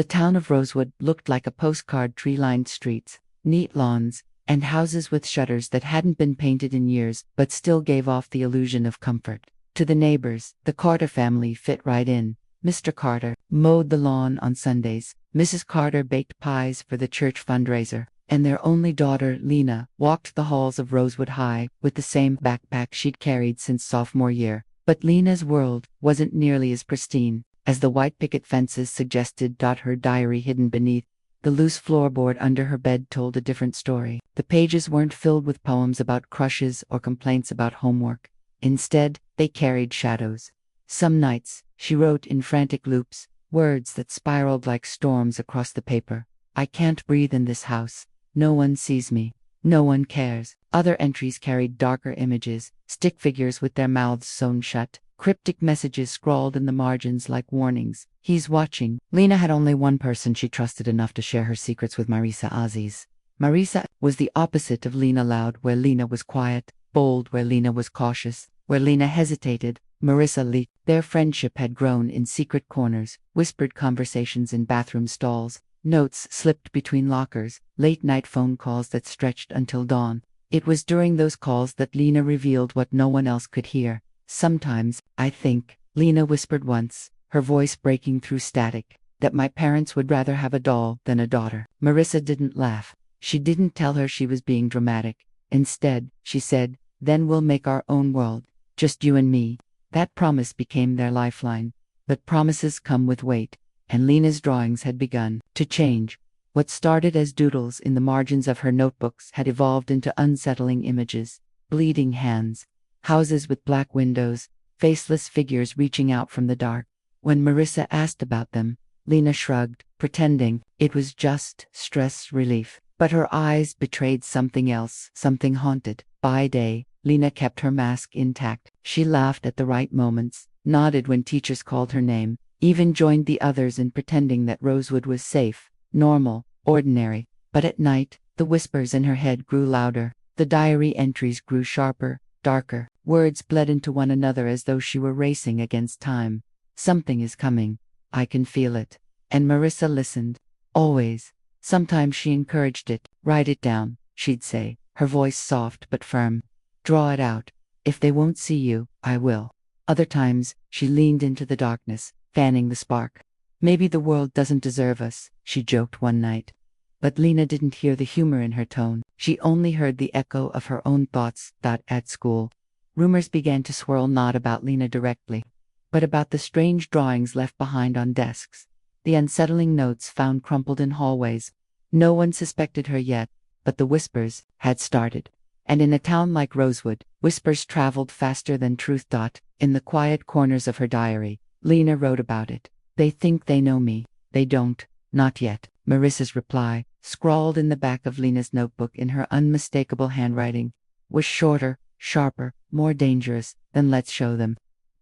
The town of Rosewood looked like a postcard, tree-lined streets, neat lawns, and houses with shutters that hadn't been painted in years but still gave off the illusion of comfort. To the neighbors, the Carter family fit right in. Mr. Carter mowed the lawn on Sundays, Mrs. Carter baked pies for the church fundraiser, and their only daughter, Lena, walked the halls of Rosewood High with the same backpack she'd carried since sophomore year. But Lena's world wasn't nearly as pristine as the white picket fences suggested. Her diary hidden beneath the loose floorboard under her bed told a different story. The pages weren't filled with poems about crushes or complaints about homework. Instead, they carried shadows. Some nights, she wrote in frantic loops, words that spiraled like storms across the paper. I can't breathe in this house. No one sees me. No one cares. Other entries carried darker images, stick figures with their mouths sewn shut, cryptic messages scrawled in the margins like warnings. He's watching. Lena had only one person she trusted enough to share her secrets with, Marisa Aziz. Marisa was the opposite of Lena, loud where Lena was quiet, bold where Lena was cautious, where Lena hesitated. Marisa leaked. Their friendship had grown in secret corners, whispered conversations in bathroom stalls, notes slipped between lockers, late-night phone calls that stretched until dawn. It was during those calls that Lena revealed what no one else could hear. Sometimes, I think, Lena whispered once, her voice breaking through static, that my parents would rather have a doll than a daughter. Marisa didn't laugh. She didn't tell her she was being dramatic. Instead, she said, then we'll make our own world, just you and me. That promise became their lifeline. But promises come with weight, and Lena's drawings had begun to change. What started as doodles in the margins of her notebooks had evolved into unsettling images, bleeding hands, houses with black windows, faceless figures reaching out from the dark. When Marisa asked about them, Lena shrugged, pretending it was just stress relief. But her eyes betrayed something else, something haunted. By day, Lena kept her mask intact. She laughed at the right moments, nodded when teachers called her name, even joined the others in pretending that Rosewood was safe, normal, ordinary. But at night, the whispers in her head grew louder. The diary entries grew sharper, darker. Words bled into one another as though she were racing against time. Something is coming. I can feel it. And Marisa listened. Always. Sometimes she encouraged it. Write it down, she'd say, her voice soft but firm. Draw it out. If they won't see you, I will. Other times, she leaned into the darkness, fanning the spark. Maybe the world doesn't deserve us, she joked one night. But Lena didn't hear the humor in her tone. She only heard the echo of her own thoughts. At school, rumors began to swirl, not about Lena directly, but about the strange drawings left behind on desks, the unsettling notes found crumpled in hallways. No one suspected her yet, but the whispers had started. And in a town like Rosewood, whispers traveled faster than truth. In the quiet corners of her diary, Lena wrote about it. They think they know me. They don't. Not yet. Marisa's reply, scrawled in the back of Lena's notebook in her unmistakable handwriting, was shorter, sharper, more dangerous than let's show them.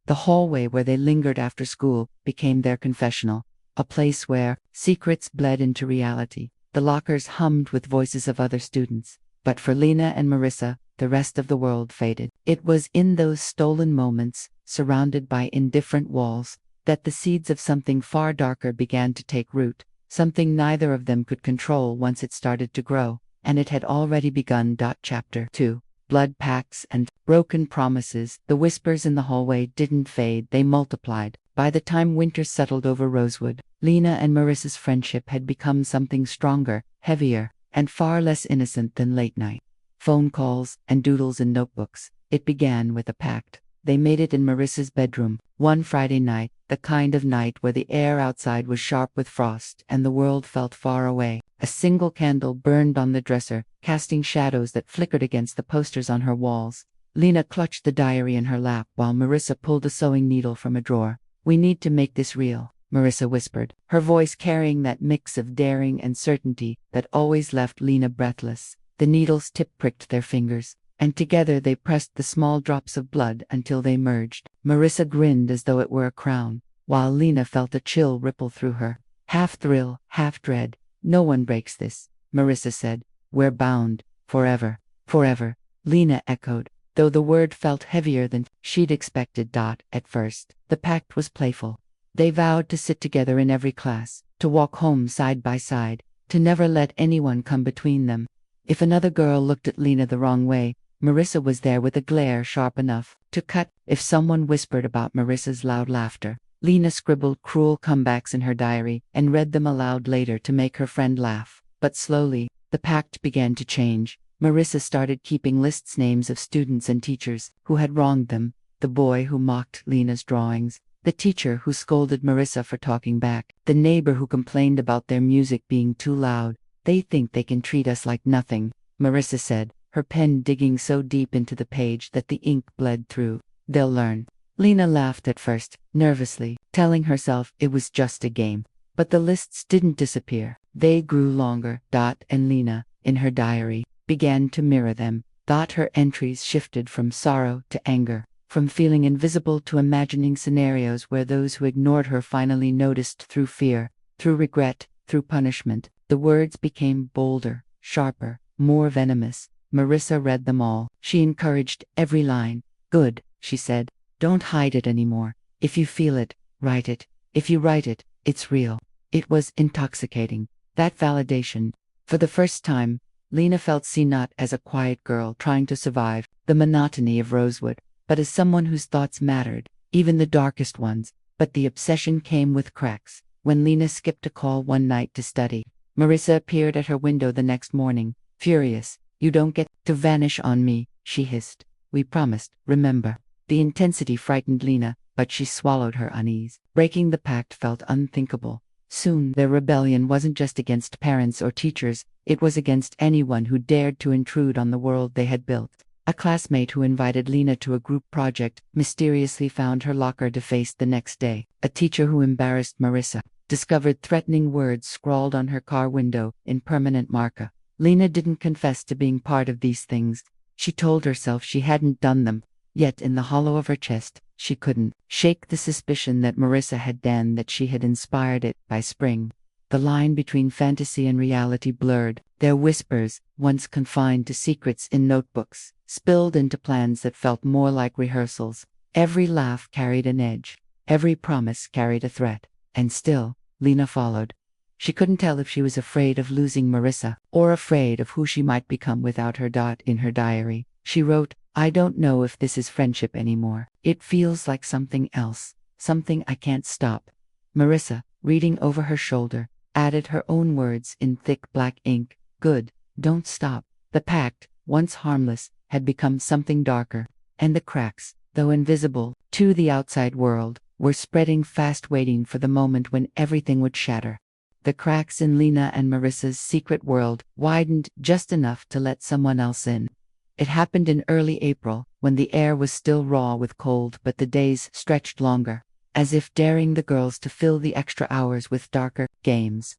The hallway where they lingered after school became their confessional, a place where secrets bled into reality. The lockers hummed with voices of other students. But for Lena and Marisa, the rest of the world faded. It was in those stolen moments, surrounded by indifferent walls, that the seeds of something far darker began to take root, something neither of them could control once it started to grow, and it had already begun. Chapter 2. Blood pacts and broken promises. The whispers in the hallway didn't fade, they multiplied. By the time winter settled over Rosewood, Lena and Marisa's friendship had become something stronger, heavier, and far less innocent than late night phone calls and doodles in notebooks. It began with a pact. They made it in Marisa's bedroom, one Friday night, the kind of night where the air outside was sharp with frost and the world felt far away. A single candle burned on the dresser, casting shadows that flickered against the posters on her walls. Lena clutched the diary in her lap while Marisa pulled a sewing needle from a drawer. We need to make this real, Marisa whispered, her voice carrying that mix of daring and certainty that always left Lena breathless. The needle's tip pricked their fingers, and together they pressed the small drops of blood until they merged. Marisa grinned as though it were a crown, while Lena felt a chill ripple through her. Half thrill, half dread. No one breaks this, Marisa said. We're bound, forever, forever, Lena echoed, though the word felt heavier than she'd expected. At first, the pact was playful. They vowed to sit together in every class, to walk home side by side, to never let anyone come between them. If another girl looked at Lena the wrong way, Marissa was there with a glare sharp enough to cut. If someone whispered about Marissa's loud laughter, Lena scribbled cruel comebacks in her diary and read them aloud later to make her friend laugh. But slowly, the pact began to change. Marissa started keeping lists, names of students and teachers who had wronged them, the boy who mocked Lena's drawings, the teacher who scolded Marissa for talking back, the neighbor who complained about their music being too loud. "They think they can treat us like nothing," Marissa said, her pen digging so deep into the page that the ink bled through. "They'll learn." Lena laughed at first, nervously, telling herself it was just a game. But the lists didn't disappear. They grew longer. And Lena, in her diary, began to mirror them. Her entries shifted from sorrow to anger, from feeling invisible to imagining scenarios where those who ignored her finally noticed, through fear, through regret, through punishment. The words became bolder, sharper, more venomous. Marissa read them all. She encouraged every line. "Good," she said. "Don't hide it anymore. If you feel it, write it. If you write it, it's real." It was intoxicating, that validation. For the first time, Lena felt seen, not as a quiet girl trying to survive the monotony of Rosewood, but as someone whose thoughts mattered, even the darkest ones. But the obsession came with cracks. When Lena skipped a call one night to study, Marissa appeared at her window the next morning, furious. "You don't get to vanish on me," she hissed. "We promised, remember." The intensity frightened Lena, but she swallowed her unease. Breaking the pact felt unthinkable. Soon their rebellion wasn't just against parents or teachers, it was against anyone who dared to intrude on the world they had built. A classmate who invited Lena to a group project mysteriously found her locker defaced the next day. A teacher who embarrassed Marissa discovered threatening words scrawled on her car window in permanent marker. Lena didn't confess to being part of these things. She told herself she hadn't done them, yet in the hollow of her chest, she couldn't shake the suspicion that Marissa had done, that she had inspired it. By spring, the line between fantasy and reality blurred. Their whispers, once confined to secrets in notebooks, spilled into plans that felt more like rehearsals. Every laugh carried an edge. Every promise carried a threat. And still, Lena followed. She couldn't tell if she was afraid of losing Marissa, or afraid of who she might become without her. In her diary, she wrote, "I don't know if this is friendship anymore. It feels like something else, something I can't stop." Marissa, reading over her shoulder, added her own words in thick black ink. "Good, don't stop." The pact, once harmless, had become something darker, and the cracks, though invisible to the outside world, were spreading fast, waiting for the moment when everything would shatter. The cracks in Lena and Marissa's secret world widened just enough to let someone else in. It happened in early April, when the air was still raw with cold, but the days stretched longer, as if daring the girls to fill the extra hours with darker games.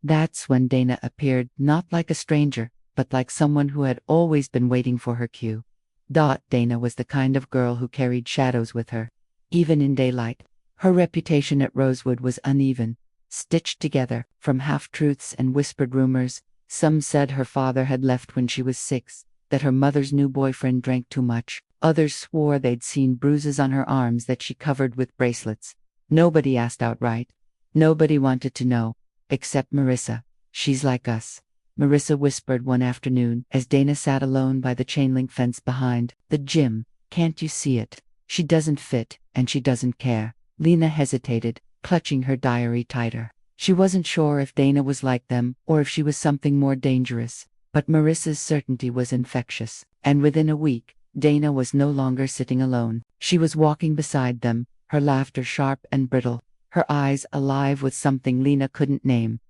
That's when Dana appeared, not like a stranger, but like someone who had always been waiting for her cue. Dana was the kind of girl who carried shadows with her, even in daylight. Her reputation at Rosewood was uneven, stitched together from half-truths and whispered rumors. Some said her father had left when she was 6, that her mother's new boyfriend drank too much. Others swore they'd seen bruises on her arms that she covered with bracelets. Nobody asked outright. Nobody wanted to know, except Marissa. "She's like us," Marissa whispered one afternoon as Dana sat alone by the chain-link fence behind the gym. "Can't you see it? She doesn't fit, and she doesn't care." Lena hesitated, clutching her diary tighter. She wasn't sure if Dana was like them, or if she was something more dangerous. But Marissa's certainty was infectious, and within a week, Dana was no longer sitting alone. She was walking beside them, her laughter sharp and brittle, her eyes alive with something Lena couldn't name.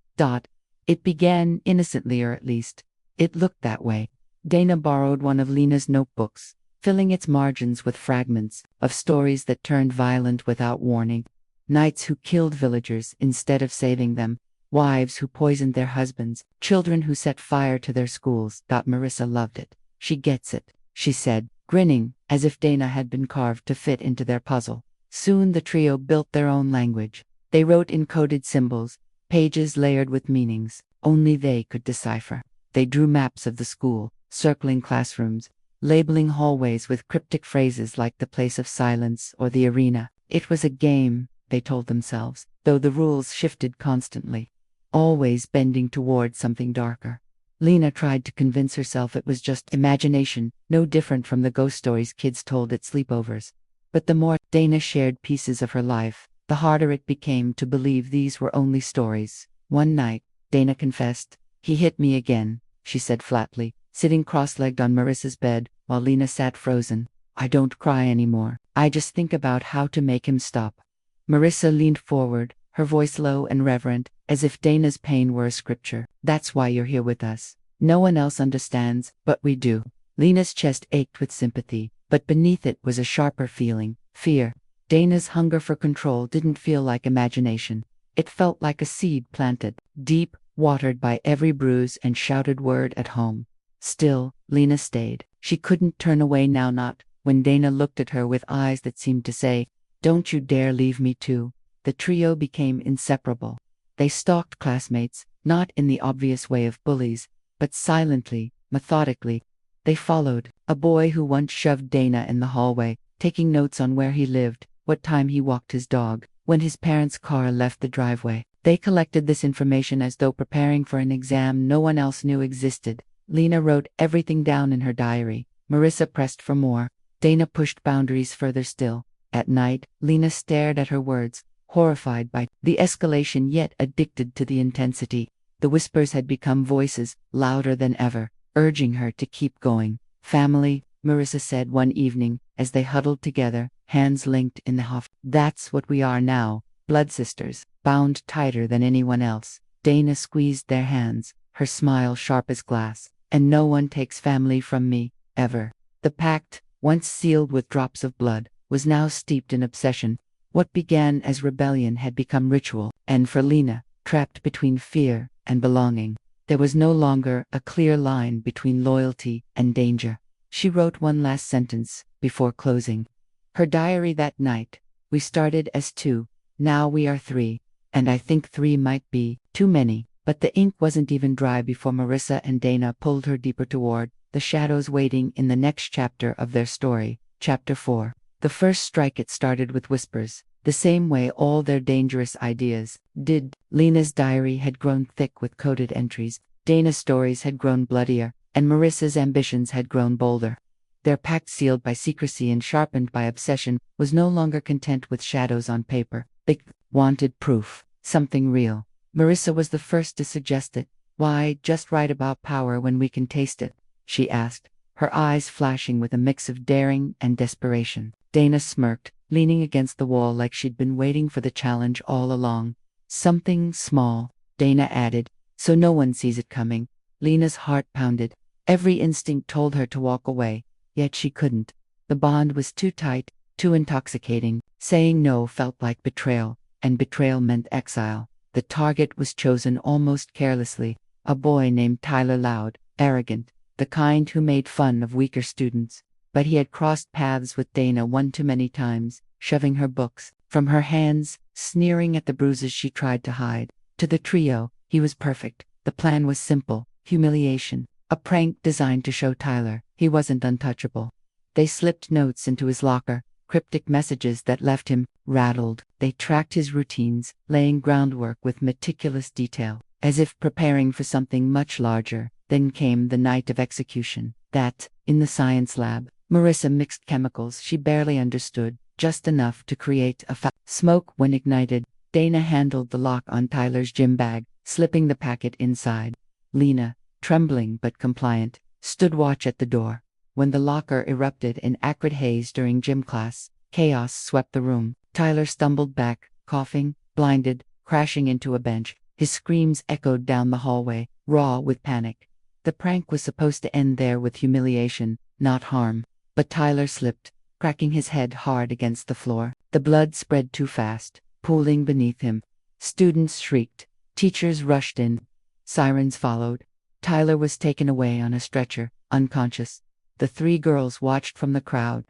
It began innocently, or at least, it looked that way. Dana borrowed one of Lena's notebooks, filling its margins with fragments of stories that turned violent without warning. Knights who killed villagers instead of saving them, wives who poisoned their husbands, children who set fire to their schools. Marissa loved it. "She gets it," she said, grinning, as if Dana had been carved to fit into their puzzle. Soon the trio built their own language. They wrote in coded symbols, pages layered with meanings only they could decipher. They drew maps of the school, circling classrooms, labeling hallways with cryptic phrases like the place of silence or the arena. It was a game, they told themselves, though the rules shifted constantly. always bending toward something darker. Lena tried to convince herself it was just imagination, no different from the ghost stories kids told at sleepovers. But the more Dana shared pieces of her life, the harder it became to believe these were only stories. One night, Dana confessed, "He hit me again," she said flatly, sitting cross-legged on Marissa's bed, while Lena sat frozen. "I don't cry anymore. I just think about how to make him stop." Marissa leaned forward, her voice low and reverent, as if Dana's pain were a scripture. "That's why you're here with us. No one else understands, but we do." Lena's chest ached with sympathy, but beneath it was a sharper feeling, fear. Dana's hunger for control didn't feel like imagination. It felt like a seed planted, deep, watered by every bruise and shouted word at home. Still, Lena stayed. She couldn't turn away now, not when Dana looked at her with eyes that seemed to say, "Don't you dare leave me too." The trio became inseparable. They stalked classmates, not in the obvious way of bullies, but silently, methodically. They followed a boy who once shoved Dana in the hallway, taking notes on where he lived, what time he walked his dog, when his parents' car left the driveway. They collected this information as though preparing for an exam no one else knew existed. Lena wrote everything down in her diary. Marissa pressed for more. Dana pushed boundaries further still. At night, Lena stared at her words, horrified by the escalation yet addicted to the intensity. The whispers had become voices, louder than ever, urging her to keep going. "Family," Marissa said one evening, as they huddled together, hands linked in the huff. "That's what we are now, blood sisters, bound tighter than anyone else." Dana squeezed their hands, her smile sharp as glass. "And no one takes family from me, ever." The pact, once sealed with drops of blood, was now steeped in obsession. What began as rebellion had become ritual, and for Lena, trapped between fear and belonging, there was no longer a clear line between loyalty and danger. She wrote one last sentence before closing her diary that night. "We started as 2, now we are 3, and I think 3 might be too many." But the ink wasn't even dry before Marissa and Dana pulled her deeper toward the shadows waiting in the next chapter of their story, Chapter 4. The first strike, it started with whispers, the same way all their dangerous ideas did. Lena's diary had grown thick with coded entries, Dana's stories had grown bloodier, and Marissa's ambitions had grown bolder. Their pact, sealed by secrecy and sharpened by obsession, was no longer content with shadows on paper. They wanted proof, something real. Marissa was the first to suggest it. "Why just write about power when we can taste it?" she asked, her eyes flashing with a mix of daring and desperation. Dana smirked, leaning against the wall like she'd been waiting for the challenge all along. "Something small," Dana added, "so no one sees it coming." Lena's heart pounded. Every instinct told her to walk away, yet she couldn't. The bond was too tight, too intoxicating. Saying no felt like betrayal, and betrayal meant exile. The target was chosen almost carelessly, a boy named Tyler Loud, arrogant, the kind who made fun of weaker students. But he had crossed paths with Dana one too many times, shoving her books from her hands, sneering at the bruises she tried to hide. To the trio, he was perfect. The plan was simple: humiliation, a prank designed to show Tyler he wasn't untouchable. They slipped notes into his locker, cryptic messages that left him rattled. They tracked his routines, laying groundwork with meticulous detail, as if preparing for something much larger. Then came the night of execution. That, in the science lab, Marissa mixed chemicals she barely understood, just enough to create a smoke. When ignited, Dana handled the lock on Tyler's gym bag, slipping the packet inside. Lena, trembling but compliant, stood watch at the door. When the locker erupted in acrid haze during gym class, chaos swept the room. Tyler stumbled back, coughing, blinded, crashing into a bench. His screams echoed down the hallway, raw with panic. The prank was supposed to end there with humiliation, not harm. But Tyler slipped, cracking his head hard against the floor. The blood spread too fast, pooling beneath him. Students shrieked. Teachers rushed in. Sirens followed. Tyler was taken away on a stretcher, unconscious. The 3 girls watched from the crowd,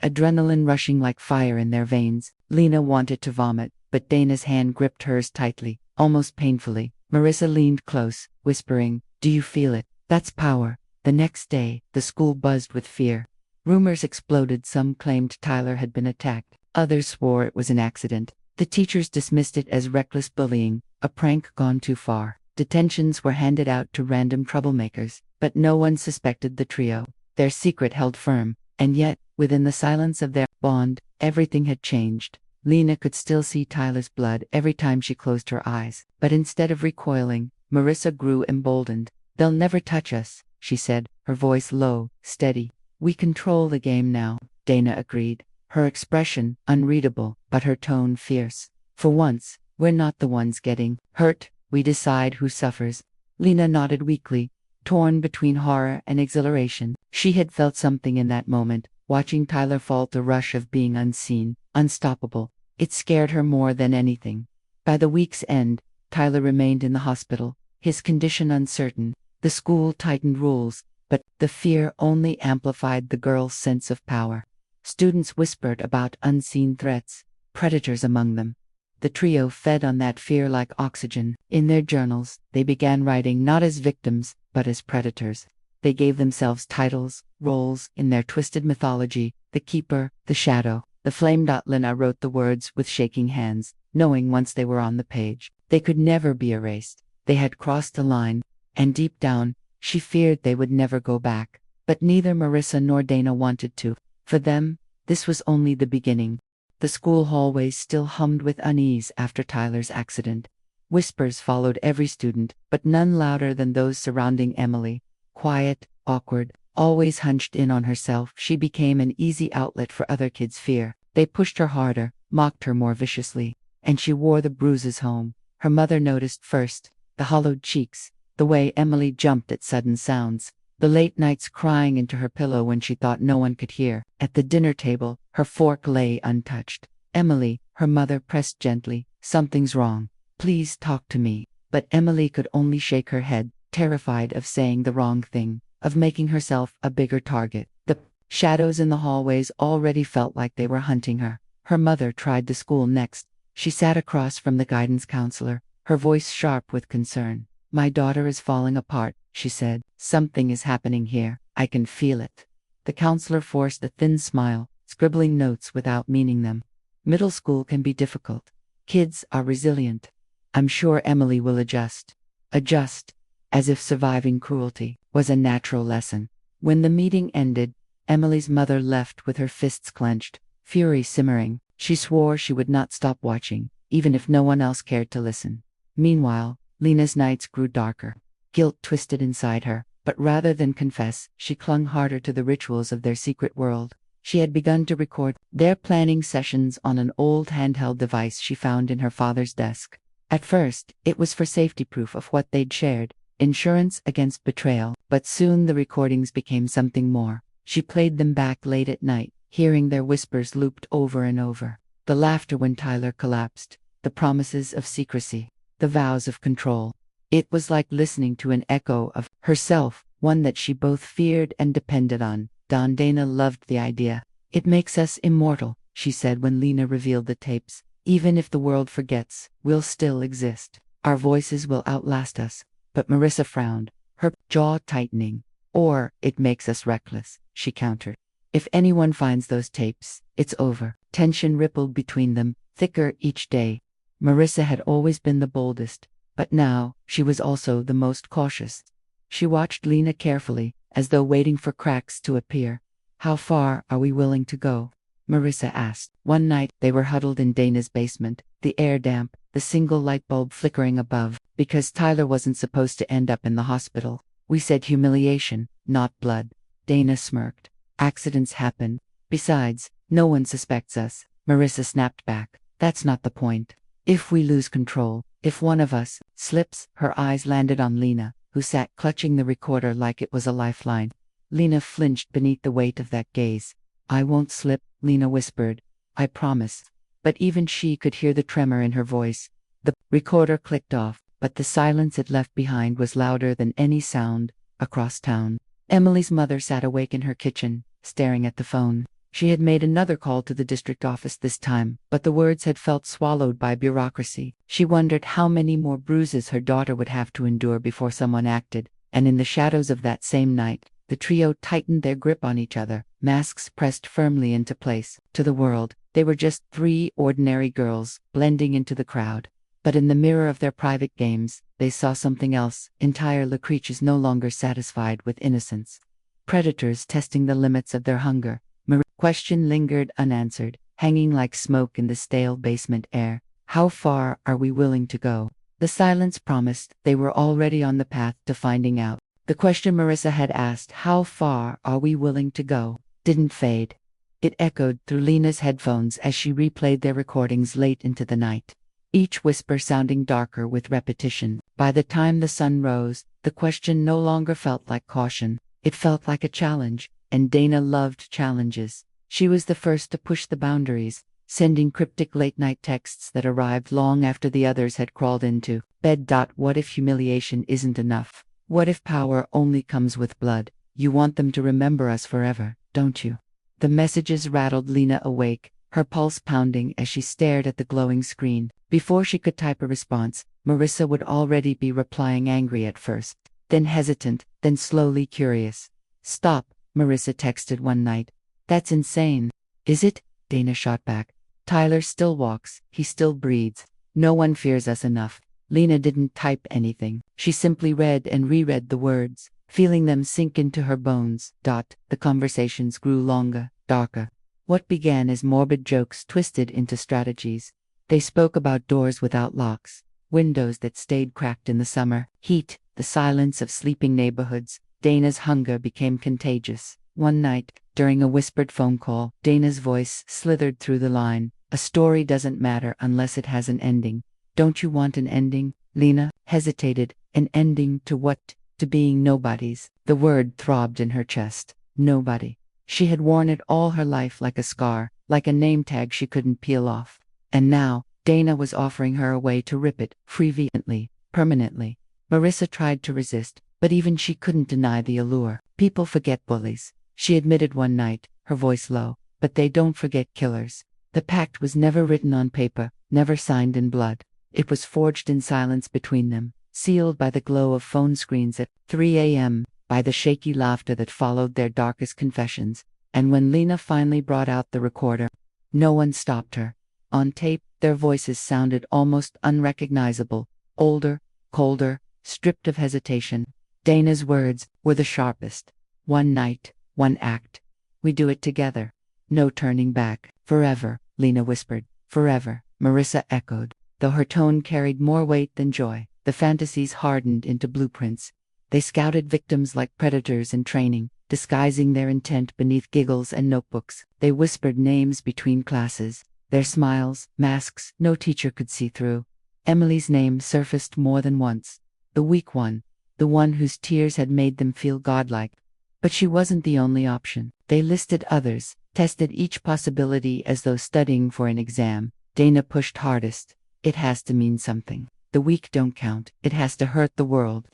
adrenaline rushing like fire in their veins. Lena wanted to vomit, but Dana's hand gripped hers tightly, almost painfully. Marissa leaned close, whispering, "Do you feel it? That's power." The next day, the school buzzed with fear. Rumors exploded. Some claimed Tyler had been attacked. Others swore it was an accident. The teachers dismissed it as reckless bullying, a prank gone too far. Detentions were handed out to random troublemakers, but no one suspected the trio. Their secret held firm, and yet, within the silence of their bond, everything had changed. Lena could still see Tyler's blood every time she closed her eyes, but instead of recoiling, Marissa grew emboldened. "They'll never touch us," she said, her voice low, steady. "We control the game now," Dana agreed, her expression unreadable, but her tone fierce. "For once, we're not the ones getting hurt, we decide who suffers." Lena nodded weakly, torn between horror and exhilaration. She had felt something in that moment, watching Tyler fall, the rush of being unseen, unstoppable. It scared her more than anything. By the week's end, Tyler remained in the hospital, his condition uncertain. The school tightened rules, but the fear only amplified the girl's sense of power. Students whispered about unseen threats, predators among them. The trio fed on that fear like oxygen. In their journals, they began writing not as victims, but as predators. They gave themselves titles, roles in their twisted mythology: the keeper, the shadow, the flame. Lena wrote the words with shaking hands, knowing once they were on the page, they could never be erased. They had crossed a line, and deep down, she feared they would never go back. But neither Marissa nor Dana wanted to. For them, this was only the beginning. The school hallways still hummed with unease after Tyler's accident. Whispers followed every student, but none louder than those surrounding Emily. Quiet, awkward, always hunched in on herself, she became an easy outlet for other kids' fear. They pushed her harder, mocked her more viciously, and she wore the bruises home. Her mother noticed first: the hollowed cheeks, the way Emily jumped at sudden sounds, the late nights crying into her pillow when she thought no one could hear. At the dinner table, her fork lay untouched. "Emily," her mother pressed gently, "something's wrong. Please talk to me." But Emily could only shake her head, terrified of saying the wrong thing, of making herself a bigger target. The shadows in the hallways already felt like they were hunting her. Her mother tried the school next. She sat across from the guidance counselor, her voice sharp with concern. "My daughter is falling apart," she said. "Something is happening here. I can feel it." The counselor forced a thin smile, scribbling notes without meaning them. "Middle school can be difficult. Kids are resilient. I'm sure Emily will adjust." Adjust, as if surviving cruelty was a natural lesson. When the meeting ended, Emily's mother left with her fists clenched, fury simmering. She swore she would not stop watching, even if no one else cared to listen. Meanwhile, Lena's nights grew darker. Guilt twisted inside her, but rather than confess, she clung harder to the rituals of their secret world. She had begun to record their planning sessions on an old handheld device she found in her father's desk. At first, it was for safety proof of what they'd shared, insurance against betrayal, but soon the recordings became something more. She played them back late at night, hearing their whispers looped over and over. The laughter when Tyler collapsed, the promises of secrecy, the vows of control. It was like listening to an echo of herself, one that she both feared and depended on. Dana loved the idea. "It makes us immortal," she said when Lena revealed the tapes. "Even if the world forgets, we'll still exist. Our voices will outlast us." But Marissa frowned, her jaw tightening. "Or it makes us reckless," she countered. "If anyone finds those tapes, it's over." Tension rippled between them, thicker each day. Marissa had always been the boldest, but now she was also the most cautious. She watched Lena carefully, as though waiting for cracks to appear. "How far are we willing to go?" Marissa asked. One night, they were huddled in Dana's basement, the air damp, the single light bulb flickering above, because Tyler wasn't supposed to end up in the hospital. "We said humiliation, not blood." Dana smirked. "Accidents happen. Besides, no one suspects us." Marissa snapped back. "That's not the point. If we lose control, if one of us slips," her eyes landed on Lena, who sat clutching the recorder like it was a lifeline. Lena flinched beneath the weight of that gaze. "I won't slip," Lena whispered. "I promise." But even she could hear the tremor in her voice. The recorder clicked off, but the silence it left behind was louder than any sound across town. Emily's mother sat awake in her kitchen, staring at the phone. She had made another call to the district office this time, but the words had felt swallowed by bureaucracy. She wondered how many more bruises her daughter would have to endure before someone acted, and in the shadows of that same night, the trio tightened their grip on each other, masks pressed firmly into place. To the world, they were just three ordinary girls, blending into the crowd. But in the mirror of their private games, they saw something else, entire creatures no longer satisfied with innocence. Predators testing the limits of their hunger. Maria's question lingered unanswered, hanging like smoke in the stale basement air. How far are we willing to go? The silence promised they were already on the path to finding out. The question Marissa had asked, how far are we willing to go, didn't fade. It echoed through Lena's headphones as she replayed their recordings late into the night, each whisper sounding darker with repetition. By the time the sun rose, the question no longer felt like caution. It felt like a challenge, and Dana loved challenges. She was the first to push the boundaries, sending cryptic late-night texts that arrived long after the others had crawled into bed. What if humiliation isn't enough? What if power only comes with blood? You want them to remember us forever, don't you? The messages rattled Lena awake, her pulse pounding as she stared at the glowing screen. Before she could type a response, Marissa would already be replying, angry at first, then hesitant, then slowly curious. Stop, Marissa texted one night. That's insane. Is it? Dana shot back. Tyler still walks, he still breathes. No one fears us enough. Lena didn't type anything. She simply read and reread the words, feeling them sink into her bones. The conversations grew longer, darker. What began as morbid jokes twisted into strategies. They spoke about doors without locks, windows that stayed cracked in the summer, heat, the silence of sleeping neighborhoods. Dana's hunger became contagious. One night, during a whispered phone call, Dana's voice slithered through the line. A story doesn't matter unless it has an ending. Don't you want an ending? Lena hesitated. An ending to what? To being nobody's. The word throbbed in her chest. Nobody. She had worn it all her life like a scar, like a name tag she couldn't peel off. And now, Dana was offering her a way to rip it, free vehemently, permanently. Marissa tried to resist, but even she couldn't deny the allure. People forget bullies, she admitted one night, her voice low, but they don't forget killers. The pact was never written on paper, never signed in blood. It was forged in silence between them, sealed by the glow of phone screens at 3 a.m., by the shaky laughter that followed their darkest confessions. And when Lena finally brought out the recorder, no one stopped her. On tape, their voices sounded almost unrecognizable, older, colder, stripped of hesitation. Dana's words were the sharpest. One night, one act. We do it together. No turning back. Forever, Lena whispered. Forever, Marissa echoed. Though her tone carried more weight than joy, the fantasies hardened into blueprints. They scouted victims like predators in training, disguising their intent beneath giggles and notebooks. They whispered names between classes, their smiles, masks no teacher could see through. Emily's name surfaced more than once. The weak one, the one whose tears had made them feel godlike. But she wasn't the only option. They listed others, tested each possibility as though studying for an exam. Dana pushed hardest. It has to mean something. The weak don't count. It has to hurt the world.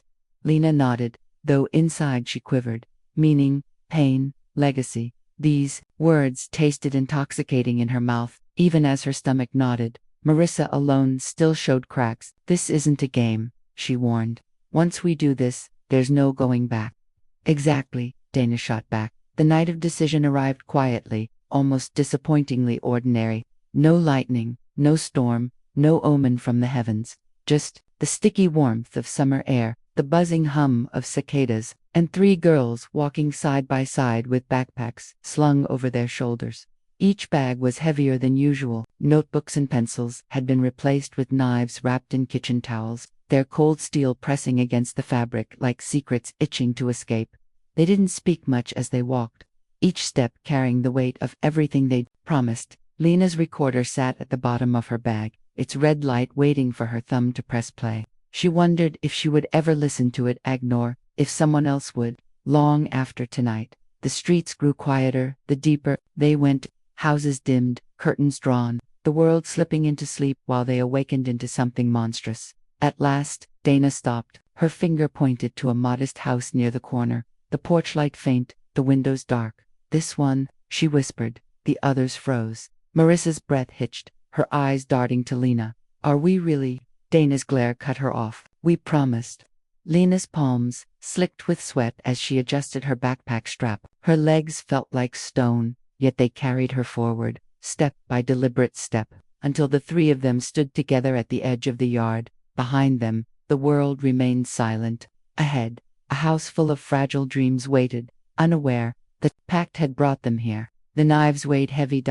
Lena nodded, though inside she quivered. Meaning, pain, legacy. These words tasted intoxicating in her mouth, even as her stomach nodded. Marissa alone still showed cracks. This isn't a game, she warned. Once we do this, there's no going back. Exactly, Dana shot back. The night of decision arrived quietly, almost disappointingly ordinary. No lightning, no storm, no omen from the heavens. Just the sticky warmth of summer air, the buzzing hum of cicadas, and three girls walking side by side with backpacks slung over their shoulders. Each bag was heavier than usual. Notebooks and pencils had been replaced with knives wrapped in kitchen towels, their cold steel pressing against the fabric like secrets itching to escape. They didn't speak much as they walked, each step carrying the weight of everything they'd promised. Lena's recorder sat at the bottom of her bag, its red light waiting for her thumb to press play. She wondered if she would ever listen to it, ignore, if someone else would. Long after tonight, the streets grew quieter, the deeper they went, houses dimmed, curtains drawn, the world slipping into sleep while they awakened into something monstrous. At last, Dana stopped, her finger pointed to a modest house near the corner, the porch light faint, the windows dark. This one, she whispered. The others froze. Marissa's breath hitched, her eyes darting to Lena. Are we really? Dana's glare cut her off. We promised. Lena's palms slicked with sweat as she adjusted her backpack strap. Her legs felt like stone, yet they carried her forward, step by deliberate step. until the three of them stood together at the edge of the yard. Behind them, the world remained silent. Ahead, a house full of fragile dreams waited, unaware that pact had brought them here. The knives weighed heavy,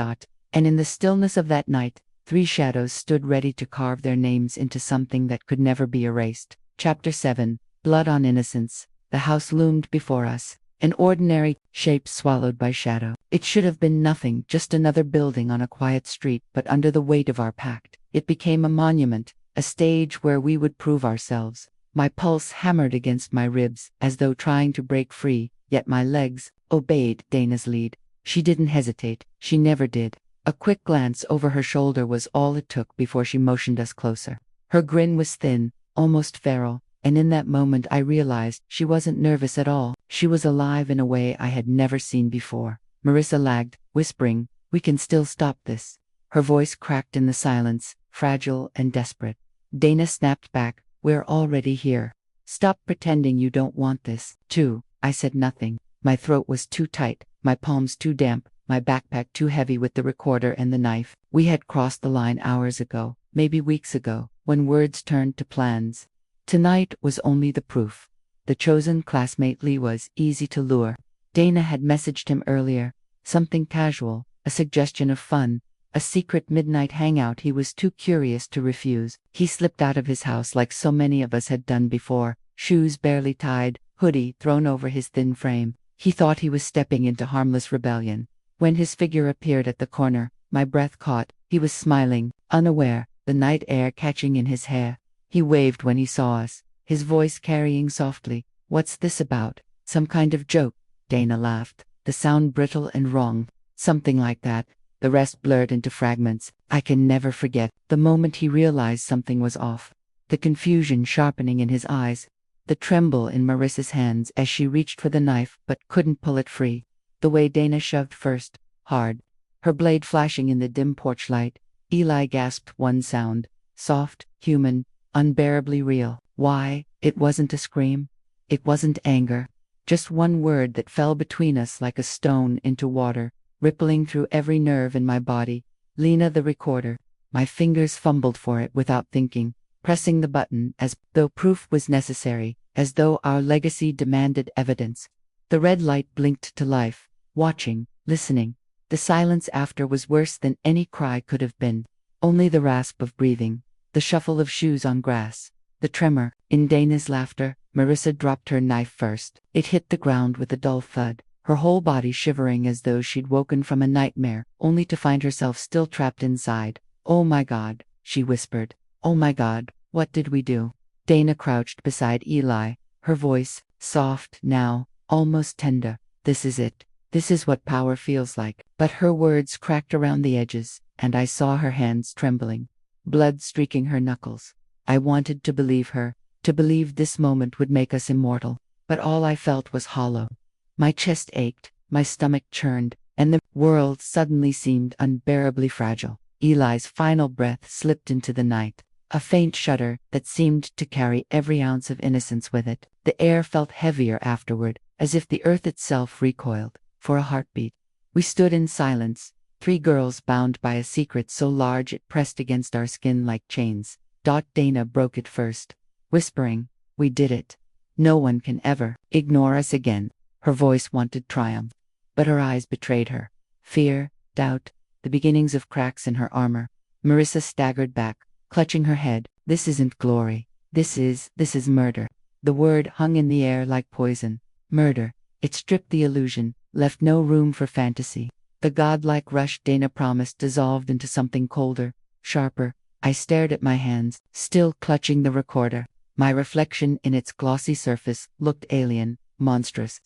and in the stillness of that night, three shadows stood ready to carve their names into something that could never be erased. Chapter 7. Blood on Innocence. The house loomed before us, an ordinary shape swallowed by shadow. It should have been nothing, just another building on a quiet street, but under the weight of our pact, it became a monument, a stage where we would prove ourselves. My pulse hammered against my ribs, as though trying to break free, yet my legs obeyed Dana's lead. She didn't hesitate, she never did. A quick glance over her shoulder was all it took before she motioned us closer. Her grin was thin, almost feral, and in that moment I realized she wasn't nervous at all. She was alive in a way I had never seen before. Marissa lagged, whispering, "We can still stop this." Her voice cracked in the silence, fragile and desperate. Dana snapped back, "We're already here. Stop pretending you don't want this." "Too." I said nothing. My throat was too tight, my palms too damp, my backpack too heavy with the recorder and the knife. We had crossed the line hours ago, maybe weeks ago, when words turned to plans. Tonight was only the proof. The chosen classmate Lee was easy to lure. Dana had messaged him earlier, something casual, a suggestion of fun, a secret midnight hangout he was too curious to refuse. He slipped out of his house like so many of us had done before, shoes barely tied, hoodie thrown over his thin frame. He thought he was stepping into harmless rebellion. When his figure appeared at the corner, my breath caught. He was smiling, unaware, the night air catching in his hair. He waved when he saw us, his voice carrying softly, "What's this about? Some kind of joke?" Dana laughed, the sound brittle and wrong. "Something like that." The rest blurred into fragments. I can never forget the moment he realized something was off. The confusion sharpening in his eyes, the tremble in Marissa's hands as she reached for the knife but couldn't pull it free. The way Dana shoved first, hard, her blade flashing in the dim porch light. Eli gasped one sound, soft, human, unbearably real. Why? It wasn't a scream. It wasn't anger. Just one word that fell between us like a stone into water, rippling through every nerve in my body. Lena, the recorder. My fingers fumbled for it without thinking, pressing the button as though proof was necessary, as though our legacy demanded evidence. The red light blinked to life, watching, listening. The silence after was worse than any cry could have been. Only the rasp of breathing, the shuffle of shoes on grass, the tremor. In Dana's laughter, Marissa dropped her knife first. It hit the ground with a dull thud, her whole body shivering as though she'd woken from a nightmare, only to find herself still trapped inside. "Oh my God," she whispered. "Oh my God, what did we do?" Dana crouched beside Eli, her voice, soft now, almost tender. "This is it. This is what power feels like." But her words cracked around the edges, and I saw her hands trembling, blood streaking her knuckles. I wanted to believe her, to believe this moment would make us immortal, but all I felt was hollow. My chest ached, my stomach churned, and the world suddenly seemed unbearably fragile. Eli's final breath slipped into the night, a faint shudder that seemed to carry every ounce of innocence with it. The air felt heavier afterward, as if the earth itself recoiled for a heartbeat. We stood in silence, three girls bound by a secret so large it pressed against our skin like chains. Dana broke it first, whispering, "We did it. No one can ever ignore us again." Her voice wanted triumph, but her eyes betrayed her. Fear, doubt, the beginnings of cracks in her armor. Marissa staggered back, clutching her head. "This isn't glory. This is murder." The word hung in the air like poison. Murder. It stripped the illusion, left no room for fantasy. The godlike rush Dana promised dissolved into something colder, sharper. I stared at my hands, still clutching the recorder. My reflection in its glossy surface looked alien, monstrous.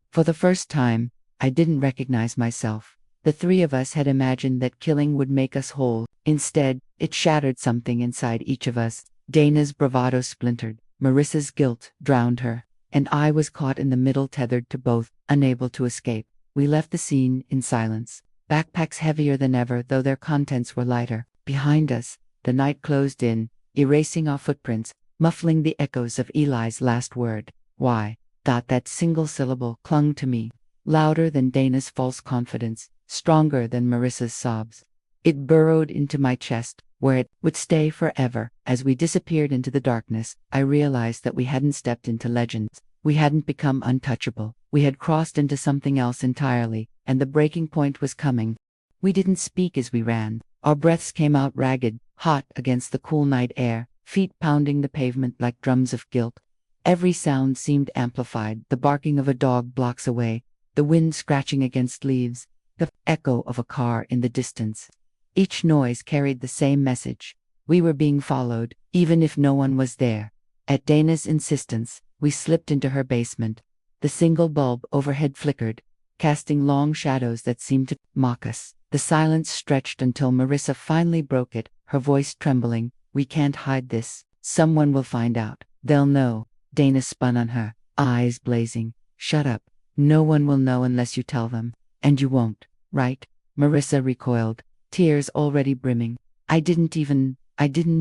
For the first time, I didn't recognize myself. The three of us had imagined that killing would make us whole. Instead, it shattered something inside each of us. Dana's bravado splintered, Marissa's guilt drowned her, and I was caught in the middle, tethered to both, unable to escape. We left the scene in silence, backpacks heavier than ever, though their contents were lighter. Behind us, the night closed in, erasing our footprints, muffling the echoes of Eli's last word. "Why?" That single syllable clung to me, louder than Dana's false confidence, stronger than Marissa's sobs. It burrowed into my chest, where it would stay forever. As we disappeared into the darkness, I realized that we hadn't stepped into legends. We hadn't become untouchable. We had crossed into something else entirely, and the breaking point was coming. We didn't speak as we ran. Our breaths came out ragged, hot against the cool night air, feet pounding the pavement like drums of guilt. Every sound seemed amplified, the barking of a dog blocks away, the wind scratching against leaves, the echo of a car in the distance. Each noise carried the same message. We were being followed, even if no one was there. At Dana's insistence, we slipped into her basement. The single bulb overhead flickered, casting long shadows that seemed to mock us. The silence stretched until Marissa finally broke it, her voice trembling. "We can't hide this. Someone will find out. They'll know." Dana spun on her, eyes blazing. "Shut up. No one will know unless you tell them. And you won't, right?" Marissa recoiled, tears already brimming. I didn't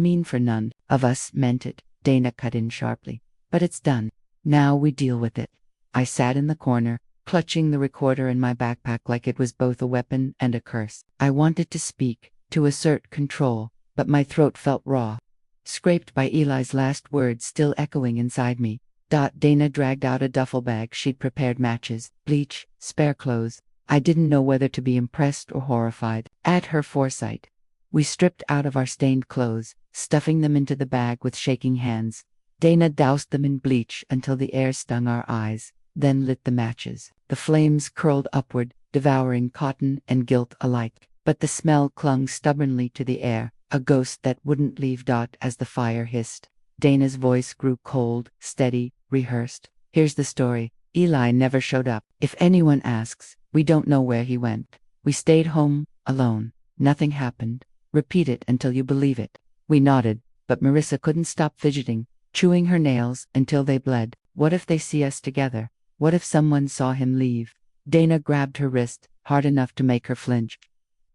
mean for none of us meant it," Dana cut in sharply. "But it's done. Now we deal with it." I sat in the corner, clutching the recorder in my backpack like it was both a weapon and a curse. I wanted to speak, to assert control, but my throat felt raw, scraped by Eli's last words still echoing inside me. Dana dragged out a duffel bag she'd prepared: matches, bleach, spare clothes. I didn't know whether to be impressed or horrified at her foresight. We stripped out of our stained clothes, stuffing them into the bag with shaking hands. Dana doused them in bleach until the air stung our eyes, then lit the matches. The flames curled upward, devouring cotton and guilt alike. But the smell clung stubbornly to the air, a ghost that wouldn't leave. As the fire hissed, Dana's voice grew cold, steady, rehearsed. "Here's the story. Eli never showed up. If anyone asks, we don't know where he went. We stayed home, alone. Nothing happened. Repeat it until you believe it." We nodded, but Marissa couldn't stop fidgeting, chewing her nails until they bled. "What if they see us together? What if someone saw him leave?" Dana grabbed her wrist, hard enough to make her flinch.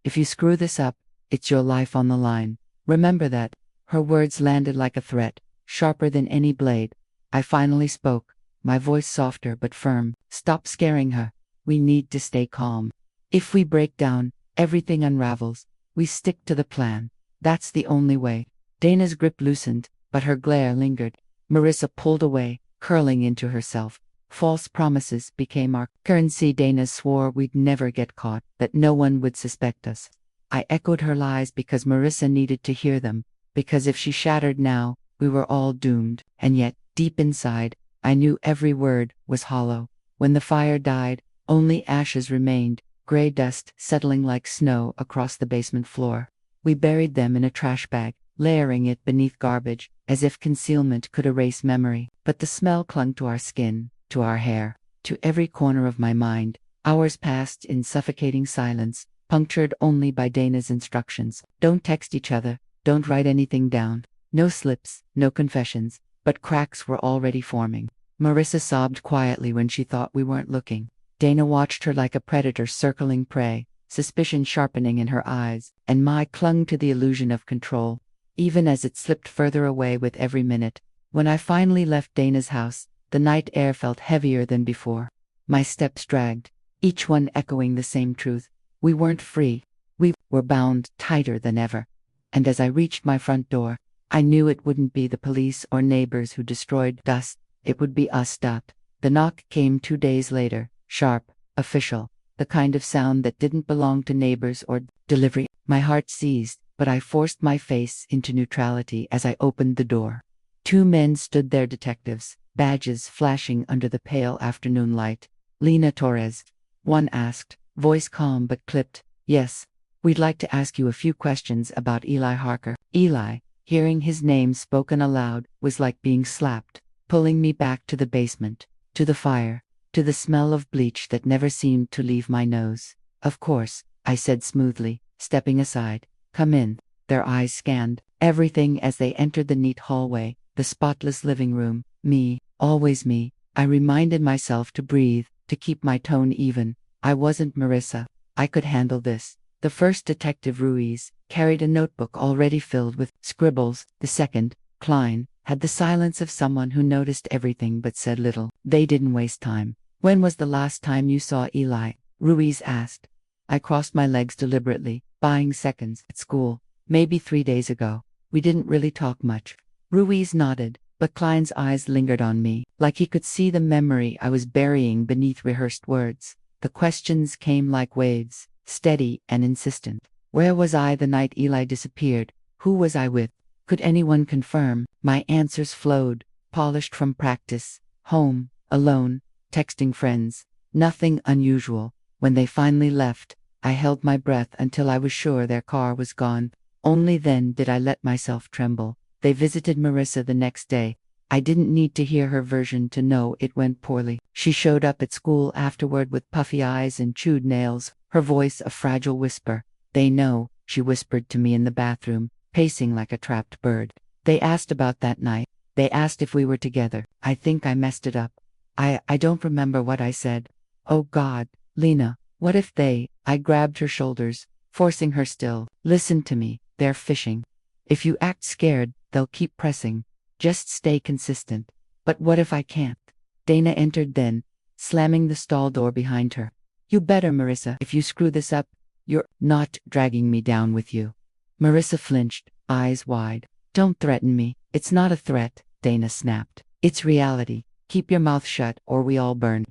"If you screw this up, it's your life on the line. Remember that." Her words landed like a threat, sharper than any blade. I finally spoke, my voice softer but firm. "Stop scaring her. We need to stay calm. If we break down, everything unravels. We stick to the plan. That's the only way." Dana's grip loosened, but her glare lingered. Marissa pulled away, curling into herself. False promises became our currency. Dana swore we'd never get caught, that no one would suspect us. I echoed her lies because Marissa needed to hear them, because if she shattered now, we were all doomed. And yet, deep inside, I knew every word was hollow. When the fire died, only ashes remained, gray dust settling like snow across the basement floor. We buried them in a trash bag, layering it beneath garbage, as if concealment could erase memory. But the smell clung to our skin, to our hair, to every corner of my mind. Hours passed in suffocating silence, punctured only by Dana's instructions. "Don't text each other, don't write anything down. No slips, no confessions." But cracks were already forming. Marissa sobbed quietly when she thought we weren't looking. Dana watched her like a predator circling prey, suspicion sharpening in her eyes, and Mai clung to the illusion of control, even as it slipped further away with every minute. When I finally left Dana's house, the night air felt heavier than before. My steps dragged, each one echoing the same truth. We weren't free. We were bound tighter than ever. And as I reached my front door, I knew it wouldn't be the police or neighbors who destroyed us. It would be us. The knock came 2 days later, sharp, official, the kind of sound that didn't belong to neighbors or delivery. My heart seized, but I forced my face into neutrality as I opened the door. 2 men stood there, detectives, badges flashing under the pale afternoon light. "Notorious," one asked, voice calm but clipped. "Yes, we'd like to ask you a few questions about Eli Harker." Eli, hearing his name spoken aloud, was like being slapped, pulling me back to the basement, to the fire, to the smell of bleach that never seemed to leave my nose. "Of course," I said smoothly, stepping aside. "Come in." Their eyes scanned everything as they entered the neat hallway, the spotless living room. Me, always me. I reminded myself to breathe, to keep my tone even. I wasn't Marissa. I could handle this. The first detective, Ruiz, carried a notebook already filled with scribbles. The second, Klein, had the silence of someone who noticed everything but said little. They didn't waste time. "When was the last time you saw Eli?" Ruiz asked. I crossed my legs deliberately, buying seconds at school, maybe 3 days ago. We didn't really talk much. Ruiz nodded, but Klein's eyes lingered on me, like he could see the memory I was burying beneath rehearsed words. The questions came like waves, steady and insistent. Where was I the night Eli disappeared? Who was I with? Could anyone confirm? My answers flowed, polished from practice. Home, alone, texting friends. Nothing unusual. When they finally left, I held my breath until I was sure their car was gone. Only then did I let myself tremble. They visited Marissa the next day. I didn't need to hear her version to know it went poorly. She showed up at school afterward with puffy eyes and chewed nails, her voice a fragile whisper. They know, she whispered to me in the bathroom, pacing like a trapped bird. They asked about that night. They asked if we were together. I think I messed it up. I don't remember what I said. Oh God, Lena, what if they... I grabbed her shoulders, forcing her still. Listen to me, they're fishing. If you act scared, they'll keep pressing. Just stay consistent. But what if I can't? Dana entered then, slamming the stall door behind her. You better, Marissa. If you screw this up, you're not dragging me down with you. Marissa flinched, eyes wide. Don't threaten me. It's not a threat, Dana snapped. It's reality. Keep your mouth shut or we all burn.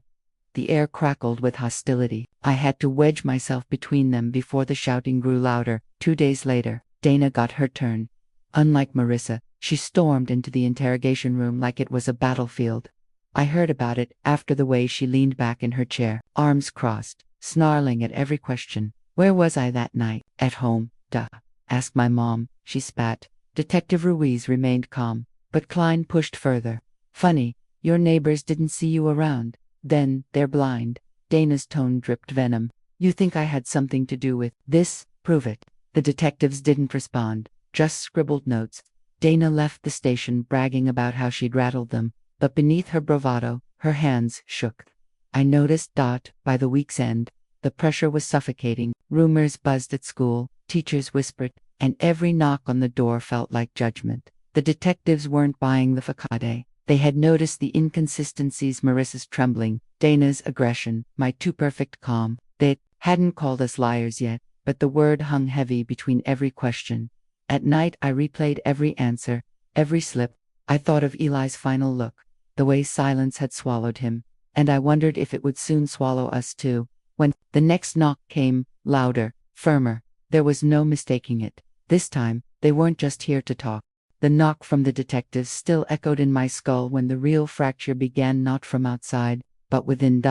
The air crackled with hostility. I had to wedge myself between them before the shouting grew louder. 2 days later, Dana got her turn. Unlike Marissa, she stormed into the interrogation room like it was a battlefield. I heard about it after the way she leaned back in her chair, arms crossed, snarling at every question. Where was I that night? At home, duh. Ask my mom, she spat. Detective Ruiz remained calm, but Klein pushed further. Funny, your neighbors didn't see you around. Then, they're blind. Dana's tone dripped venom. You think I had something to do with this? Prove it. The detectives didn't respond, just scribbled notes. Dana left the station bragging about how she'd rattled them, but beneath her bravado, her hands shook. I noticed by the week's end, the pressure was suffocating. Rumors buzzed at school, teachers whispered, and every knock on the door felt like judgment. The detectives weren't buying the facade. They had noticed the inconsistencies, Marissa's trembling, Dana's aggression, my too perfect calm. They hadn't called us liars yet, but the word hung heavy between every question. At night I replayed every answer, every slip. I thought of Eli's final look, the way silence had swallowed him, and I wondered if it would soon swallow us too. When the next knock came, louder, firmer, there was no mistaking it. This time, they weren't just here to talk. The knock from the detectives still echoed in my skull when the real fracture began, not from outside, but within.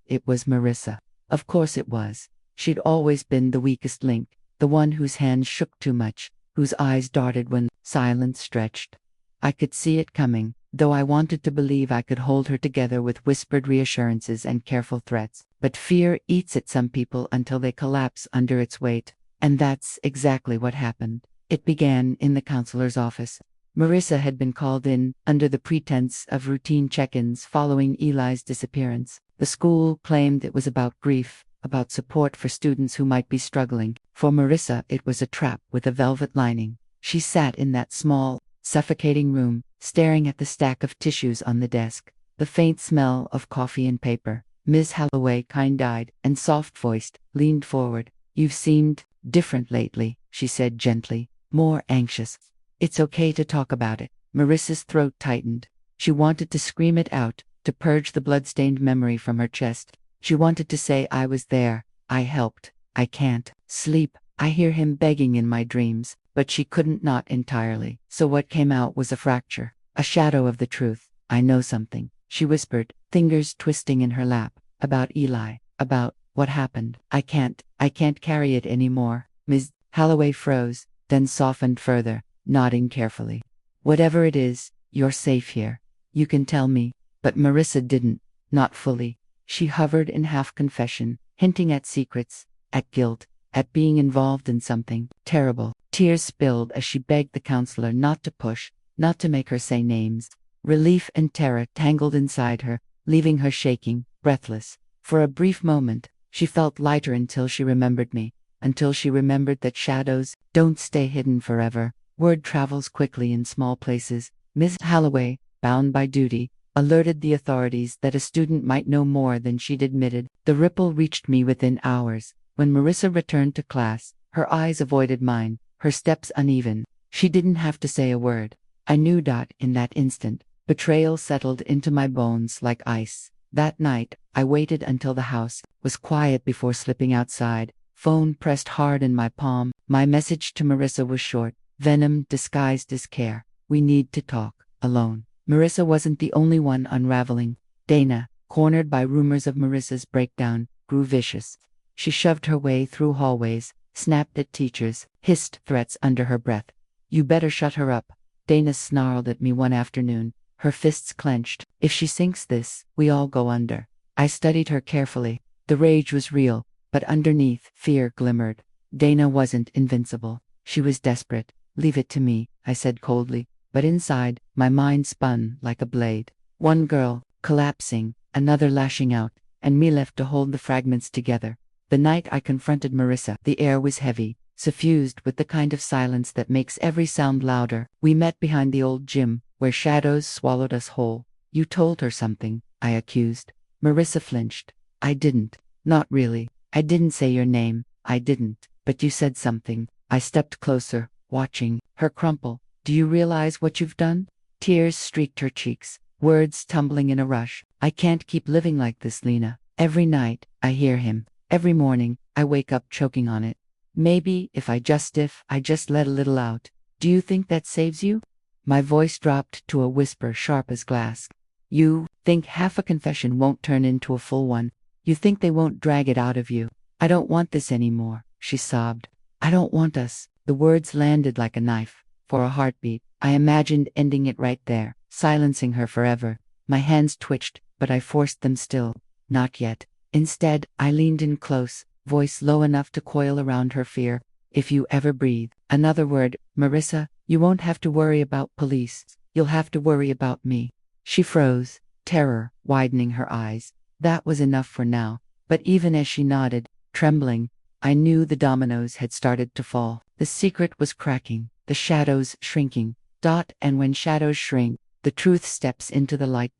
It was Marissa. Of course it was. She'd always been the weakest link, the one whose hands shook too much, whose eyes darted when silence stretched. I could see it coming, though I wanted to believe I could hold her together with whispered reassurances and careful threats. But fear eats at some people until they collapse under its weight, and that's exactly what happened. It began in the counselor's office. Marissa had been called in, under the pretense of routine check-ins following Eli's disappearance. The school claimed it was about grief, about support for students who might be struggling. For Marissa, it was a trap with a velvet lining. She sat in that small, suffocating room, staring at the stack of tissues on the desk, the faint smell of coffee and paper. Ms. Holloway, kind-eyed and soft-voiced, leaned forward. You've seemed different lately, she said gently. More anxious. It's okay to talk about it. Marissa's throat tightened. She wanted to scream it out, to purge the blood-stained memory from her chest. She wanted to say I was there, I helped, I can't sleep, I hear him begging in my dreams, but she couldn't, not entirely. So what came out was a fracture, a shadow of the truth. I know something, she whispered, fingers twisting in her lap. About Eli, about what happened. I can't carry it anymore. Ms. Holloway froze, then softened further, nodding carefully. Whatever it is, you're safe here. You can tell me. But Marissa didn't, not fully. She hovered in half-confession, hinting at secrets, at guilt, at being involved in something terrible. Tears spilled as she begged the counselor not to push, not to make her say names. Relief and terror tangled inside her, leaving her shaking, breathless. For a brief moment, she felt lighter until she remembered me. Until she remembered that shadows don't stay hidden forever. Word travels quickly in small places. Ms. Holloway, bound by duty, alerted the authorities that a student might know more than she'd admitted. The ripple reached me within hours. When Marissa returned to class, Her eyes avoided mine, her steps uneven. She didn't have to say a word. I knew that in that instant, betrayal settled into my bones like ice. That night, I waited until the house was quiet before slipping outside. Phone pressed hard in my palm. My message to Marissa was short, venom disguised as care. We need to talk, alone. Marissa wasn't the only one unraveling. Dana, cornered by rumors of Marissa's breakdown, grew vicious. She shoved her way through hallways, snapped at teachers, hissed threats under her breath. You better shut her up. Dana snarled at me one afternoon, her fists clenched. If she sinks this, we all go under. I studied her carefully. The rage was real, but underneath, fear glimmered. Dana wasn't invincible. She was desperate. Leave it to me, I said coldly, but inside, my mind spun like a blade. One girl, collapsing, another lashing out, and me left to hold the fragments together. The night I confronted Marissa, the air was heavy, suffused with the kind of silence that makes every sound louder. We met behind the old gym, where shadows swallowed us whole. You told her something, I accused. Marissa flinched. I didn't. Not really. I didn't say your name. I didn't. But you said something. I stepped closer, watching her crumple. Do you realize what you've done? Tears streaked her cheeks, words tumbling in a rush. I can't keep living like this, Lena. Every night, I hear him. Every morning, I wake up choking on it. Maybe if I just let a little out. Do you think that saves you? My voice dropped to a whisper sharp as glass. You think half a confession won't turn into a full one. You think they won't drag it out of you. I don't want this anymore, she sobbed. I don't want us. The words landed like a knife. For a heartbeat, I imagined ending it right there, silencing her forever. My hands twitched, but I forced them still. Not yet. Instead, I leaned in close, voice low enough to coil around her fear. If you ever breathe another word, Marissa, you won't have to worry about police. You'll have to worry about me. She froze, terror widening her eyes. That was enough for now. But even as she nodded, trembling, I knew the dominoes had started to fall. The secret was cracking, the shadows shrinking. And when shadows shrink, the truth steps into the light.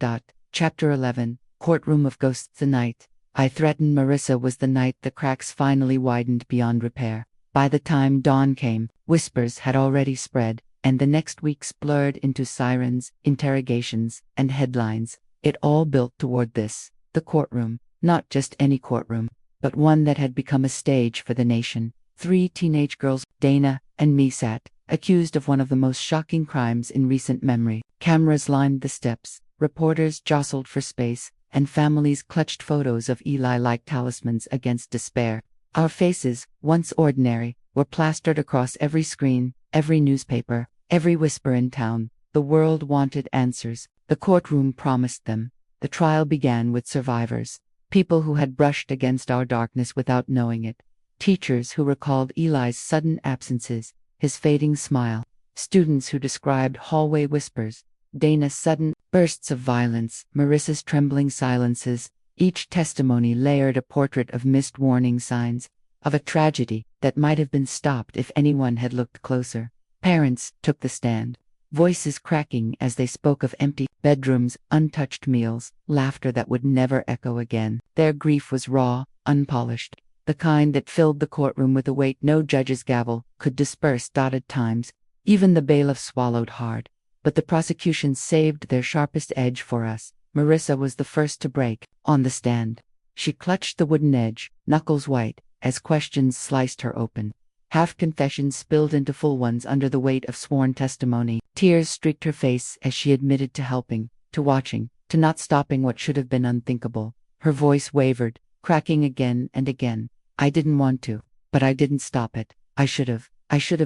Chapter 11, Courtroom of Ghosts. The night I threatened Marissa was the night the cracks finally widened beyond repair. By the time dawn came, whispers had already spread, and the next weeks blurred into sirens, interrogations, and headlines. It all built toward this, the courtroom, not just any courtroom, but one that had become a stage for the nation. 3 teenage girls, Dana and me, sat, accused of one of the most shocking crimes in recent memory. Cameras lined the steps, reporters jostled for space, and families clutched photos of Eli like talismans against despair. Our faces, once ordinary, were plastered across every screen, every newspaper, every whisper in town. The world wanted answers. The courtroom promised them. The trial began with survivors, people who had brushed against our darkness without knowing it. Teachers who recalled Eli's sudden absences, his fading smile. Students who described hallway whispers, Dana's sudden bursts of violence, Marissa's trembling silences. Each testimony layered a portrait of missed warning signs, of a tragedy that might have been stopped if anyone had looked closer. Parents took the stand, voices cracking as they spoke of empty bedrooms, untouched meals, laughter that would never echo again. Their grief was raw, unpolished, the kind that filled the courtroom with a weight no judge's gavel could disperse. At times, even the bailiff swallowed hard. But the prosecution saved their sharpest edge for us. Marissa was the first to break. On the stand, she clutched the wooden edge, knuckles white, as questions sliced her open. Half confessions spilled into full ones under the weight of sworn testimony. Tears streaked her face as she admitted to helping, to watching, to not stopping what should have been unthinkable. Her voice wavered, cracking again and again. I didn't want to, but I didn't stop it. I should have.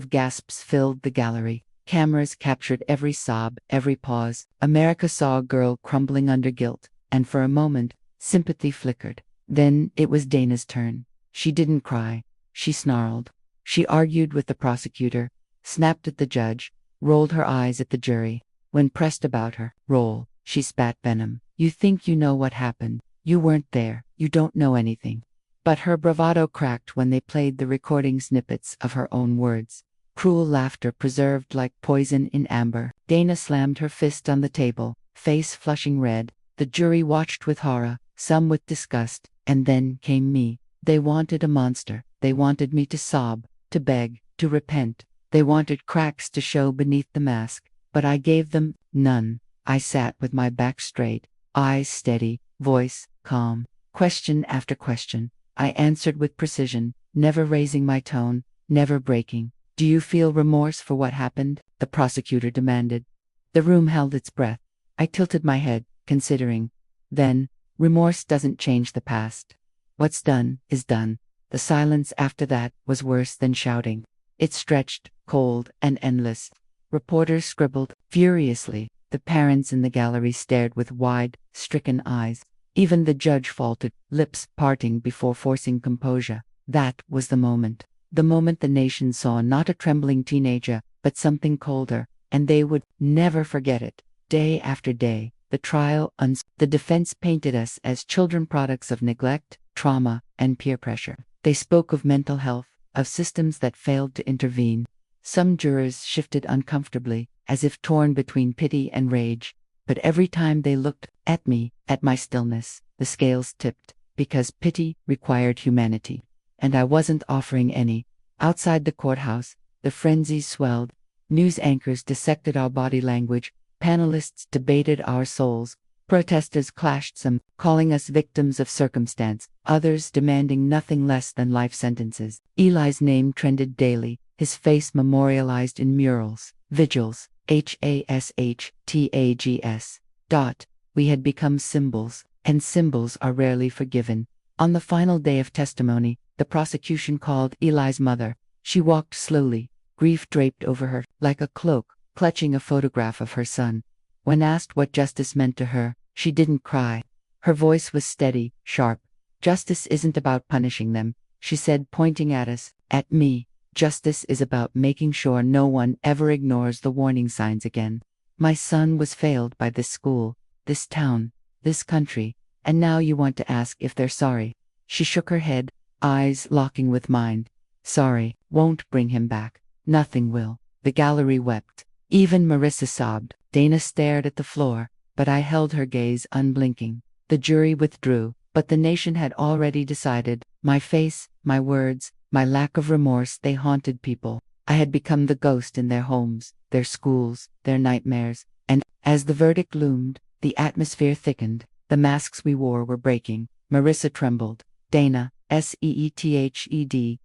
Gasps filled the gallery. Cameras captured every sob, every pause. America saw a girl crumbling under guilt, and for a moment, sympathy flickered. Then it was Dana's turn. She didn't cry. She snarled. She argued with the prosecutor, snapped at the judge, rolled her eyes at the jury. When pressed about her role, she spat venom. You think you know what happened. You weren't there. You don't know anything. But her bravado cracked when they played the recording snippets of her own words. Cruel laughter preserved like poison in amber. Dana slammed her fist on the table, face flushing red. The jury watched with horror, some with disgust, and then came me. They wanted a monster. They wanted me to sob, to beg, to repent. They wanted cracks to show beneath the mask, but I gave them none. I sat with my back straight, eyes steady, voice calm. Question after question, I answered with precision, never raising my tone, never breaking. Do you feel remorse for what happened? The prosecutor demanded. The room held its breath. I tilted my head, considering. Then, remorse doesn't change the past. What's done is done. The silence after that was worse than shouting. It stretched, cold and endless. Reporters scribbled furiously. The parents in the gallery stared with wide, stricken eyes. Even the judge faltered, lips parting before forcing composure. That was the moment. The moment the nation saw not a trembling teenager, but something colder, and they would never forget it. Day after day, the trial the defense painted us as children products of neglect, trauma, and peer pressure. They spoke of mental health, of systems that failed to intervene. Some jurors shifted uncomfortably, as if torn between pity and rage. But every time they looked at me, at my stillness, the scales tipped, because pity required humanity. And I wasn't offering any. Outside the courthouse, the frenzy swelled. News anchors dissected our body language, panelists debated our souls, protesters clashed some, calling us victims of circumstance, others demanding nothing less than life sentences. Eli's name trended daily, his face memorialized in murals, vigils, HASHTAGS. We had become symbols, and symbols are rarely forgiven. On the final day of testimony, the prosecution called Eli's mother. She walked slowly, grief draped over her, like a cloak, clutching a photograph of her son. When asked what justice meant to her, she didn't cry. Her voice was steady, sharp. Justice isn't about punishing them, she said, pointing at us, at me. Justice is about making sure no one ever ignores the warning signs again. My son was failed by this school, this town, this country, and now you want to ask if they're sorry. She shook her head, eyes locking with mine. Sorry won't bring him back. Nothing will. The gallery wept. Even Marissa sobbed. Dana stared at the floor, but I held her gaze unblinking. The jury withdrew, but the nation had already decided. My face, my words, my lack of remorse, they haunted people. I had become the ghost in their homes, their schools, their nightmares, and, as the verdict loomed, the atmosphere thickened. The masks we wore were breaking. Marissa trembled. Dana, SEETHED,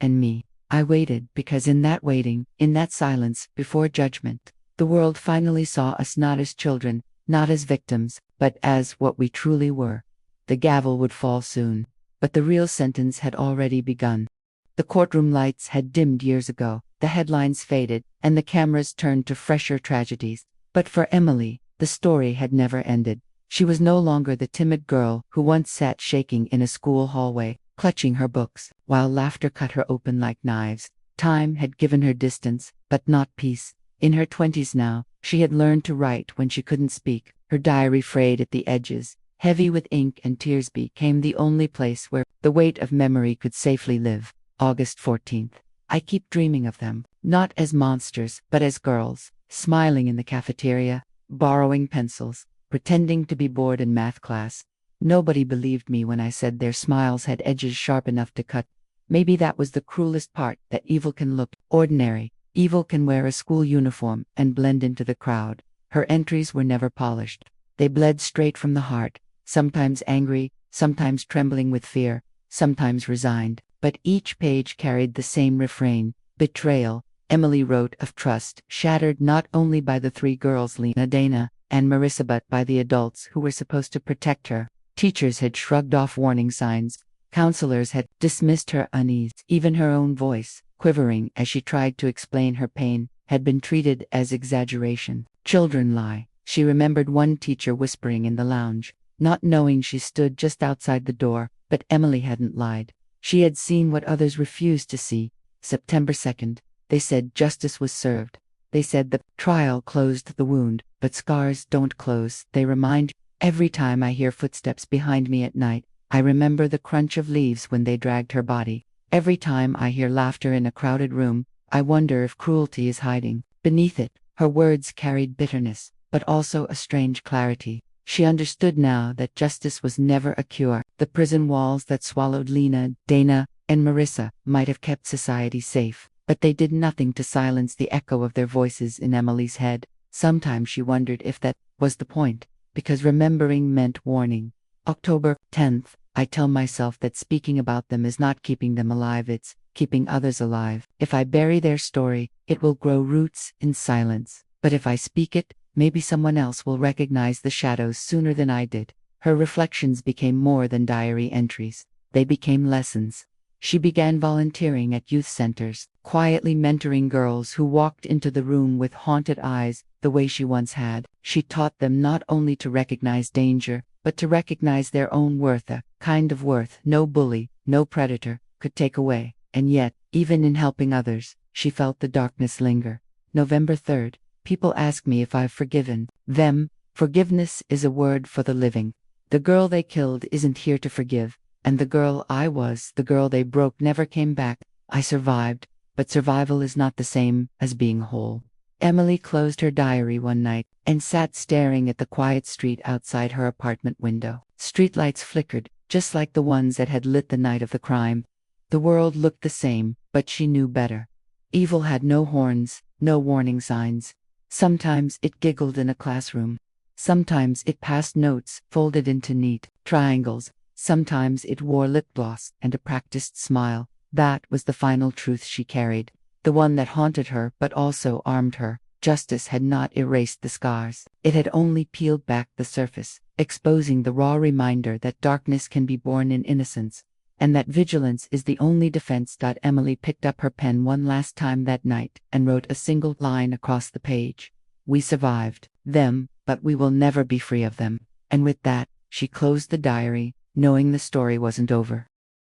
and me. I waited because in that waiting, in that silence, before judgment, the world finally saw us not as children, not as victims, but as what we truly were. The gavel would fall soon, but the real sentence had already begun. The courtroom lights had dimmed years ago, the headlines faded, and the cameras turned to fresher tragedies. But for Emily, the story had never ended. She was no longer the timid girl who once sat shaking in a school hallway, clutching her books, while laughter cut her open like knives. Time had given her distance, but not peace. In her 20s now, she had learned to write when she couldn't speak, her diary frayed at the edges, heavy with ink, and tears became the only place where the weight of memory could safely live. August 14th. I keep dreaming of them, not as monsters, but as girls, smiling in the cafeteria, borrowing pencils, pretending to be bored in math class. Nobody believed me when I said their smiles had edges sharp enough to cut. Maybe that was the cruelest part, that evil can look ordinary. Evil can wear a school uniform and blend into the crowd. Her entries were never polished. They bled straight from the heart, sometimes angry, sometimes trembling with fear, sometimes resigned. But each page carried the same refrain, betrayal. Emily wrote of trust, shattered not only by the three girls Lena, Dana, and Marissa, but by the adults who were supposed to protect her. Teachers had shrugged off warning signs. Counselors had dismissed her unease. Even her own voice, quivering as she tried to explain her pain, had been treated as exaggeration. Children lie. She remembered one teacher whispering in the lounge, not knowing she stood just outside the door, but Emily hadn't lied. She had seen what others refused to see. September 2nd, they said justice was served. They said the trial closed the wound, but scars don't close, they remind. Every time I hear footsteps behind me at night, I remember the crunch of leaves when they dragged her body. Every time I hear laughter in a crowded room, I wonder if cruelty is hiding beneath it. Her words carried bitterness, but also a strange clarity. She understood now that justice was never a cure. The prison walls that swallowed Lena, Dana, and Marissa might have kept society safe, but they did nothing to silence the echo of their voices in Emily's head. Sometimes she wondered if that was the point, because remembering meant warning. October 10th. I tell myself that speaking about them is not keeping them alive, it's keeping others alive. If I bury their story, it will grow roots in silence. But if I speak it, maybe someone else will recognize the shadows sooner than I did. Her reflections became more than diary entries. They became lessons. She began volunteering at youth centers, quietly mentoring girls who walked into the room with haunted eyes, the way she once had. She taught them not only to recognize danger, but to recognize their own worth, a kind of worth no bully, no predator, could take away. And yet, even in helping others, she felt the darkness linger. November 3rd. People ask me if I've forgiven them. Forgiveness is a word for the living. The girl they killed isn't here to forgive, and the girl I was, the girl they broke, never came back. I survived, but survival is not the same as being whole. Emily closed her diary one night and sat staring at the quiet street outside her apartment window. Streetlights flickered, just like the ones that had lit the night of the crime. The world looked the same, but she knew better. Evil had no horns, no warning signs. Sometimes it giggled in a classroom. Sometimes it passed notes folded into neat triangles. Sometimes it wore lip gloss and a practiced smile. That was the final truth she carried, the one that haunted her but also armed her. Justice had not erased the scars. It had only peeled back the surface, exposing the raw reminder that darkness can be born in innocence, and that vigilance is the only defense. Emily picked up her pen one last time that night and wrote a single line across the page. We survived them, but we will never be free of them. And with that, she closed the diary, knowing the story wasn't over.